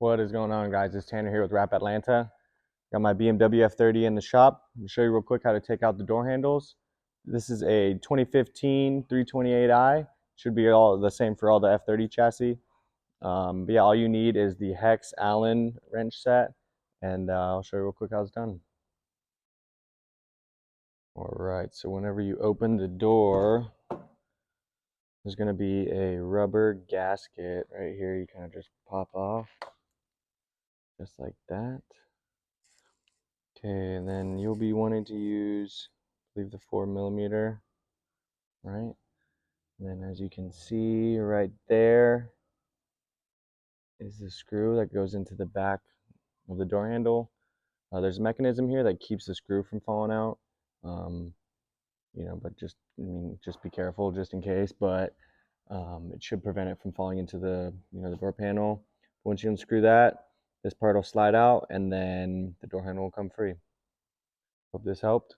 What is going on, guys? It's Tanner here with Wrap Atlanta. Got my BMW F30 in the shop. I'll show you real quick how to take out the door handles. This is a 2015 328i. Should be all the same for all the F30 chassis. But yeah, all you need is the hex Allen wrench set, and I'll show you real quick how it's done. All right, so whenever you open the door, there's going to be a rubber gasket right here. You kind of just pop off, just like that. Okay, and then you'll be wanting to use, I believe, the 4mm, right? And then as you can see right there is the screw that goes into the back of the door handle. There's a mechanism here that keeps the screw from falling out. Um, but just be careful just in case, but it should prevent it from falling into the door panel. Once you unscrew that, this part will slide out and then the door handle will come free. Hope this helped.